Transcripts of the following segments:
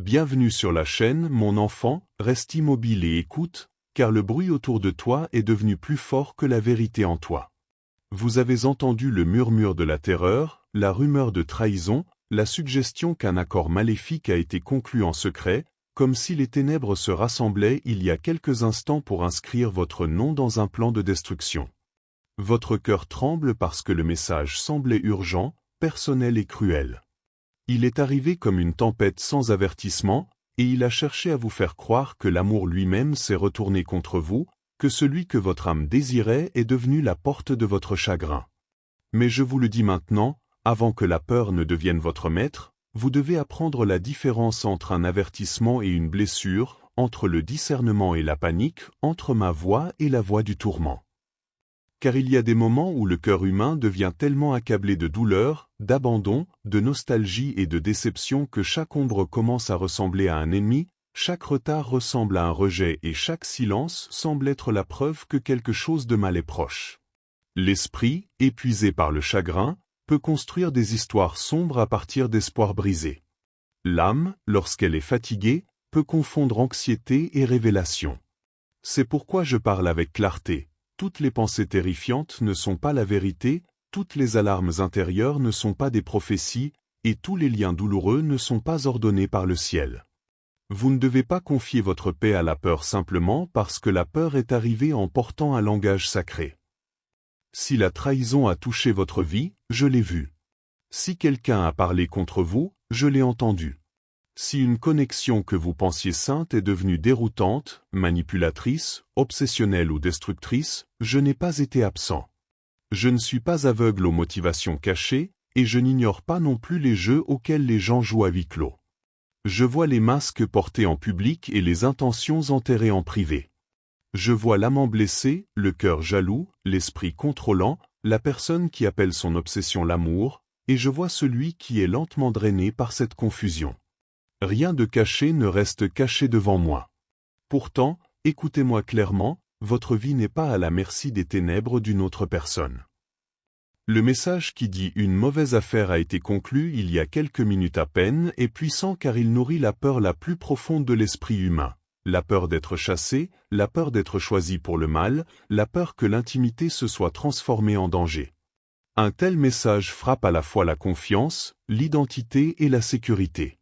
Bienvenue sur la chaîne, mon enfant, reste immobile et écoute, car le bruit autour de toi est devenu plus fort que la vérité en toi. Vous avez entendu le murmure de la terreur, la rumeur de trahison, la suggestion qu'un accord maléfique a été conclu en secret, comme si les ténèbres se rassemblaient il y a quelques instants pour inscrire votre nom dans un plan de destruction. Votre cœur tremble parce que le message semblait urgent, personnel et cruel. Il est arrivé comme une tempête sans avertissement, et il a cherché à vous faire croire que l'amour lui-même s'est retourné contre vous, que celui que votre âme désirait est devenu la porte de votre chagrin. Mais je vous le dis maintenant, avant que la peur ne devienne votre maître, vous devez apprendre la différence entre un avertissement et une blessure, entre le discernement et la panique, entre ma voix et la voix du tourment. Car il y a des moments où le cœur humain devient tellement accablé de douleur, d'abandon, de nostalgie et de déception que chaque ombre commence à ressembler à un ennemi, chaque retard ressemble à un rejet et chaque silence semble être la preuve que quelque chose de mal est proche. L'esprit, épuisé par le chagrin, peut construire des histoires sombres à partir d'espoirs brisés. L'âme, lorsqu'elle est fatiguée, peut confondre anxiété et révélation. C'est pourquoi je parle avec clarté. Toutes les pensées terrifiantes ne sont pas la vérité, toutes les alarmes intérieures ne sont pas des prophéties, et tous les liens douloureux ne sont pas ordonnés par le ciel. Vous ne devez pas confier votre paix à la peur simplement parce que la peur est arrivée en portant un langage sacré. Si la trahison a touché votre vie, je l'ai vu. Si quelqu'un a parlé contre vous, je l'ai entendu. Si une connexion que vous pensiez sainte est devenue déroutante, manipulatrice, obsessionnelle ou destructrice, je n'ai pas été absent. Je ne suis pas aveugle aux motivations cachées, et je n'ignore pas non plus les jeux auxquels les gens jouent à huis clos. Je vois les masques portés en public et les intentions enterrées en privé. Je vois l'amant blessé, le cœur jaloux, l'esprit contrôlant, la personne qui appelle son obsession l'amour, et je vois celui qui est lentement drainé par cette confusion. Rien de caché ne reste caché devant moi. Pourtant, écoutez-moi clairement, votre vie n'est pas à la merci des ténèbres d'une autre personne. Le message qui dit « une mauvaise affaire a été conclue il y a quelques minutes à peine » est puissant car il nourrit la peur la plus profonde de l'esprit humain. La peur d'être chassé, la peur d'être choisi pour le mal, la peur que l'intimité se soit transformée en danger. Un tel message frappe à la fois la confiance, l'identité et la sécurité.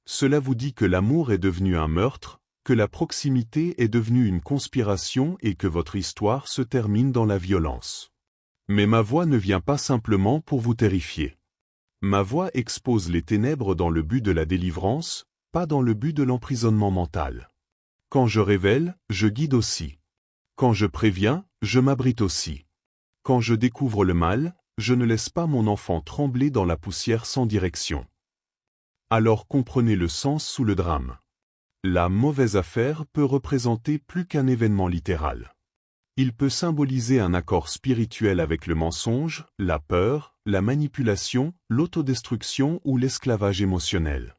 Cela vous dit que l'amour est devenu un meurtre, que la proximité est devenue une conspiration et que votre histoire se termine dans la violence. Mais ma voix ne vient pas simplement pour vous terrifier. Ma voix expose les ténèbres dans le but de la délivrance, pas dans le but de l'emprisonnement mental. Quand je révèle, je guide aussi. Quand je préviens, je m'abrite aussi. Quand je découvre le mal, je ne laisse pas mon enfant trembler dans la poussière sans direction. Alors comprenez le sens sous le drame. La mauvaise affaire peut représenter plus qu'un événement littéral. Il peut symboliser un accord spirituel avec le mensonge, la peur, la manipulation, l'autodestruction ou l'esclavage émotionnel.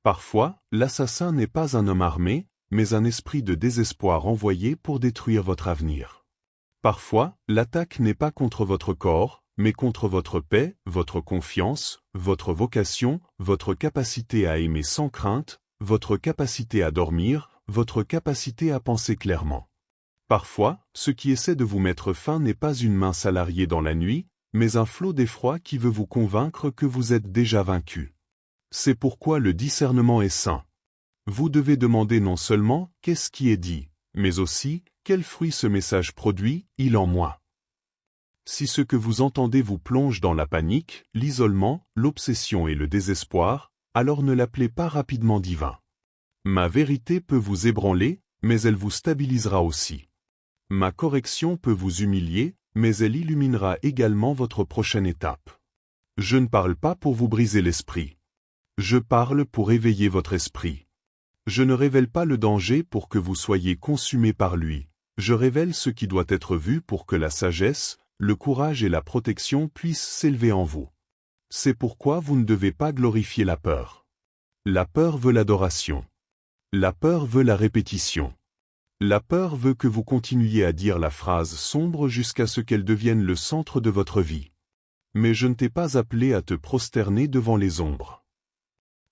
Parfois, l'assassin n'est pas un homme armé, mais un esprit de désespoir envoyé pour détruire votre avenir. Parfois, l'attaque n'est pas contre votre corps, mais contre votre paix, votre confiance, votre vocation, votre capacité à aimer sans crainte, votre capacité à dormir, votre capacité à penser clairement. Parfois, ce qui essaie de vous mettre fin n'est pas une main salariée dans la nuit, mais un flot d'effroi qui veut vous convaincre que vous êtes déjà vaincu. C'est pourquoi le discernement est sain. Vous devez demander non seulement « qu'est-ce qui est dit ?» mais aussi « quel fruit ce message produit, il en moi ?» Si ce que vous entendez vous plonge dans la panique, l'isolement, l'obsession et le désespoir, alors ne l'appelez pas rapidement divin. Ma vérité peut vous ébranler, mais elle vous stabilisera aussi. Ma correction peut vous humilier, mais elle illuminera également votre prochaine étape. Je ne parle pas pour vous briser l'esprit. Je parle pour éveiller votre esprit. Je ne révèle pas le danger pour que vous soyez consumé par lui. Je révèle ce qui doit être vu pour que la sagesse, le courage et la protection puissent s'élever en vous. C'est pourquoi vous ne devez pas glorifier la peur. La peur veut l'adoration. La peur veut la répétition. La peur veut que vous continuiez à dire la phrase sombre jusqu'à ce qu'elle devienne le centre de votre vie. Mais je ne t'ai pas appelé à te prosterner devant les ombres.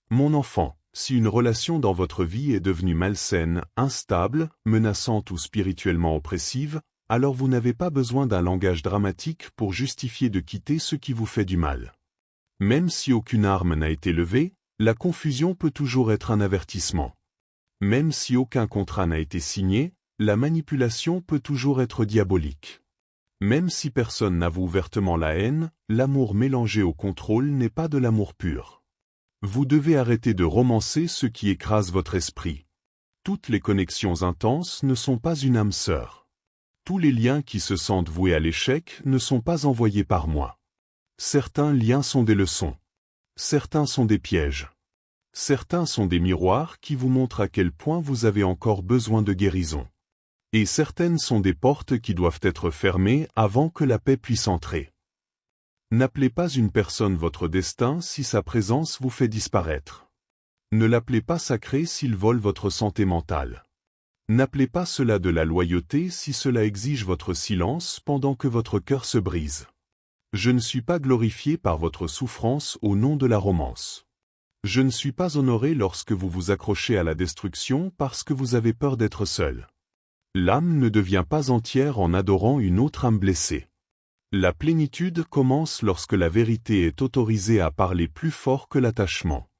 Mon enfant, Si une relation dans votre vie est devenue malsaine, instable, menaçante ou spirituellement oppressive, alors vous n'avez pas besoin d'un langage dramatique pour justifier de quitter ce qui vous fait du mal. Même si aucune arme n'a été levée, la confusion peut toujours être un avertissement. Même si aucun contrat n'a été signé, la manipulation peut toujours être diabolique. Même si personne n'avoue ouvertement la haine, l'amour mélangé au contrôle n'est pas de l'amour pur. Vous devez arrêter de romancer ce qui écrase votre esprit. Toutes les connexions intenses ne sont pas une âme sœur. Tous les liens qui se sentent voués à l'échec ne sont pas envoyés par moi. Certains liens sont des leçons. Certains sont des pièges. Certains sont des miroirs qui vous montrent à quel point vous avez encore besoin de guérison. Et certaines sont des portes qui doivent être fermées avant que la paix puisse entrer. N'appelez pas une personne votre destin si sa présence vous fait disparaître. Ne l'appelez pas sacré s'il vole votre santé mentale. N'appelez pas cela de la loyauté si cela exige votre silence pendant que votre cœur se brise. Je ne suis pas glorifié par votre souffrance au nom de la romance. Je ne suis pas honoré lorsque vous vous accrochez à la destruction parce que vous avez peur d'être seul. L'âme ne devient pas entière en adorant une autre âme blessée. La plénitude commence lorsque la vérité est autorisée à parler plus fort que l'attachement.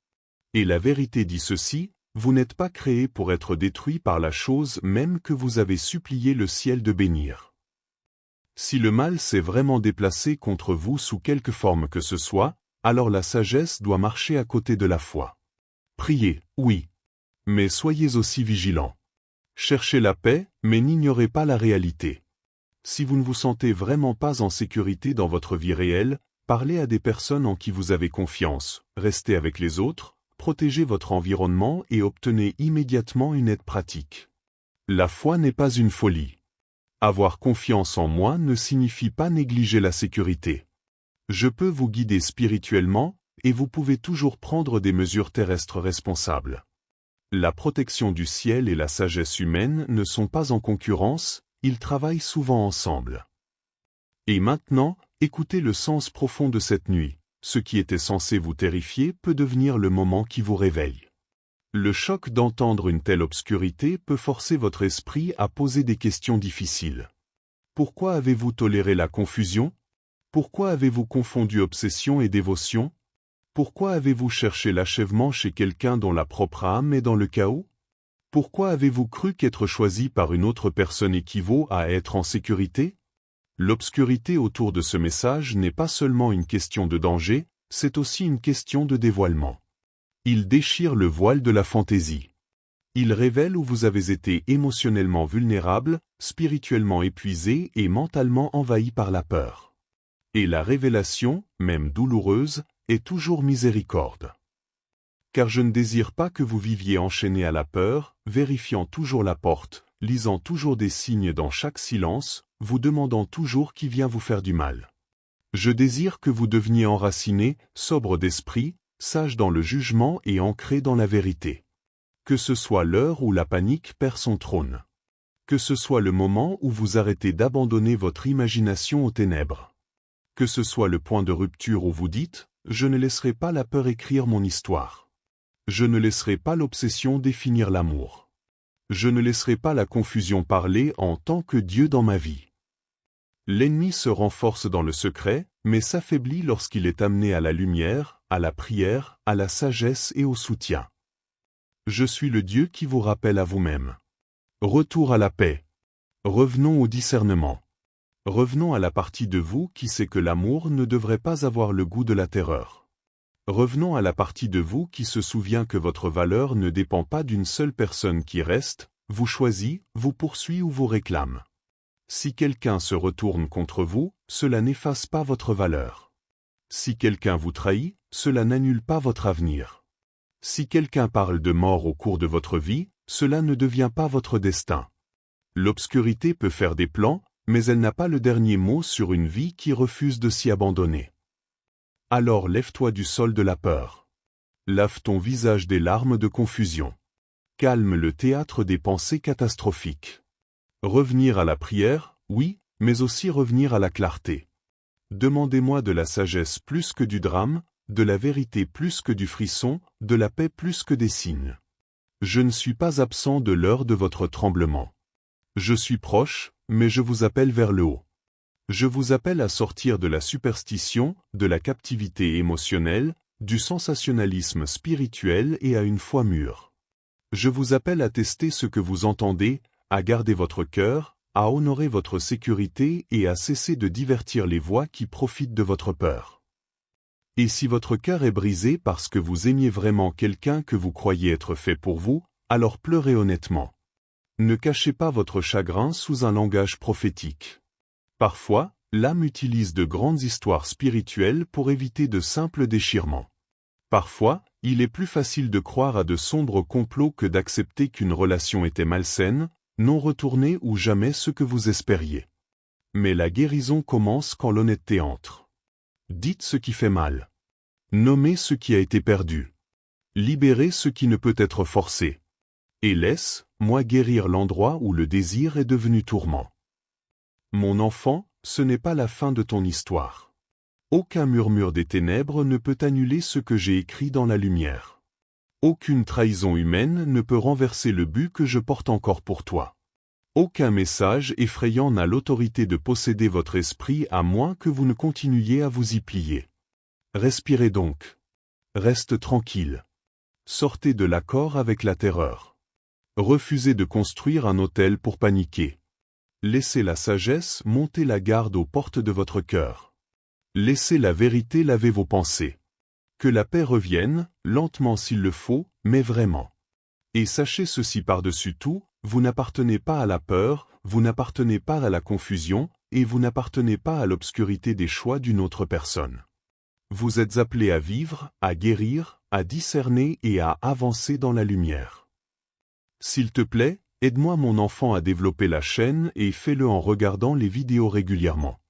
Et la vérité dit ceci, vous n'êtes pas créé pour être détruit par la chose même que vous avez supplié le ciel de bénir. Si le mal s'est vraiment déplacé contre vous sous quelque forme que ce soit, alors la sagesse doit marcher à côté de la foi. Priez, oui. Mais soyez aussi vigilants. Cherchez la paix, mais n'ignorez pas la réalité. Si vous ne vous sentez vraiment pas en sécurité dans votre vie réelle, parlez à des personnes en qui vous avez confiance, restez avec les autres, protégez votre environnement et obtenez immédiatement une aide pratique. La foi n'est pas une folie. Avoir confiance en moi ne signifie pas négliger la sécurité. Je peux vous guider spirituellement, et vous pouvez toujours prendre des mesures terrestres responsables. La protection du ciel et la sagesse humaine ne sont pas en concurrence, ils travaillent souvent ensemble. Et maintenant, écoutez le sens profond de cette nuit. Ce qui était censé vous terrifier peut devenir le moment qui vous réveille. Le choc d'entendre une telle obscurité peut forcer votre esprit à poser des questions difficiles. Pourquoi avez-vous toléré la confusion? Pourquoi avez-vous confondu obsession et dévotion? Pourquoi avez-vous cherché l'achèvement chez quelqu'un dont la propre âme est dans le chaos? Pourquoi avez-vous cru qu'être choisi par une autre personne équivaut à être en sécurité? L'obscurité autour de ce message n'est pas seulement une question de danger, c'est aussi une question de dévoilement. Il déchire le voile de la fantaisie. Il révèle où vous avez été émotionnellement vulnérable, spirituellement épuisé et mentalement envahi par la peur. Et la révélation, même douloureuse, est toujours miséricorde. Car je ne désire pas que vous viviez enchaîné à la peur, vérifiant toujours la porte, lisant toujours des signes dans chaque silence, vous demandant toujours qui vient vous faire du mal. Je désire que vous deveniez enraciné, sobre d'esprit, sage dans le jugement et ancré dans la vérité. Que ce soit l'heure où la panique perd son trône. Que ce soit le moment où vous arrêtez d'abandonner votre imagination aux ténèbres. Que ce soit le point de rupture où vous dites « Je ne laisserai pas la peur écrire mon histoire. Je ne laisserai pas l'obsession définir l'amour. Je ne laisserai pas la confusion parler en tant que Dieu dans ma vie. » L'ennemi se renforce dans le secret, mais s'affaiblit lorsqu'il est amené à la lumière, à la prière, à la sagesse et au soutien. Je suis le Dieu qui vous rappelle à vous-même. Retour à la paix. Revenons au discernement. Revenons à la partie de vous qui sait que l'amour ne devrait pas avoir le goût de la terreur. Revenons à la partie de vous qui se souvient que votre valeur ne dépend pas d'une seule personne qui reste, vous choisit, vous poursuit ou vous réclame. Si quelqu'un se retourne contre vous, cela n'efface pas votre valeur. Si quelqu'un vous trahit, cela n'annule pas votre avenir. Si quelqu'un parle de mort au cours de votre vie, cela ne devient pas votre destin. L'obscurité peut faire des plans, mais elle n'a pas le dernier mot sur une vie qui refuse de s'y abandonner. Alors lève-toi du sol de la peur. Lave ton visage des larmes de confusion. Calme le théâtre des pensées catastrophiques. Revenir à la prière, oui, mais aussi revenir à la clarté. Demandez-moi de la sagesse plus que du drame, de la vérité plus que du frisson, de la paix plus que des signes. Je ne suis pas absent de l'heure de votre tremblement. Je suis proche, mais je vous appelle vers le haut. Je vous appelle à sortir de la superstition, de la captivité émotionnelle, du sensationnalisme spirituel et à une foi mûre. Je vous appelle à tester ce que vous entendez, à garder votre cœur, à honorer votre sécurité et à cesser de divertir les voix qui profitent de votre peur. Et si votre cœur est brisé parce que vous aimiez vraiment quelqu'un que vous croyez être fait pour vous, alors pleurez honnêtement. Ne cachez pas votre chagrin sous un langage prophétique. Parfois, l'âme utilise de grandes histoires spirituelles pour éviter de simples déchirements. Parfois, il est plus facile de croire à de sombres complots que d'accepter qu'une relation était malsaine, non retournée ou jamais ce que vous espériez. Mais la guérison commence quand l'honnêteté entre. Dites ce qui fait mal. Nommez ce qui a été perdu. Libérez ce qui ne peut être forcé. Et laisse-moi guérir l'endroit où le désir est devenu tourment. Mon enfant, ce n'est pas la fin de ton histoire. Aucun murmure des ténèbres ne peut annuler ce que j'ai écrit dans la lumière. Aucune trahison humaine ne peut renverser le but que je porte encore pour toi. Aucun message effrayant n'a l'autorité de posséder votre esprit à moins que vous ne continuiez à vous y plier. Respirez donc. Reste tranquille. Sortez de l'accord avec la terreur. Refusez de construire un hôtel pour paniquer. Laissez la sagesse monter la garde aux portes de votre cœur. Laissez la vérité laver vos pensées. Que la paix revienne, lentement s'il le faut, mais vraiment. Et sachez ceci par-dessus tout, vous n'appartenez pas à la peur, vous n'appartenez pas à la confusion, et vous n'appartenez pas à l'obscurité des choix d'une autre personne. Vous êtes appelés à vivre, à guérir, à discerner et à avancer dans la lumière. S'il te plaît, aide-moi mon enfant à développer la chaîne et fais-le en regardant les vidéos régulièrement.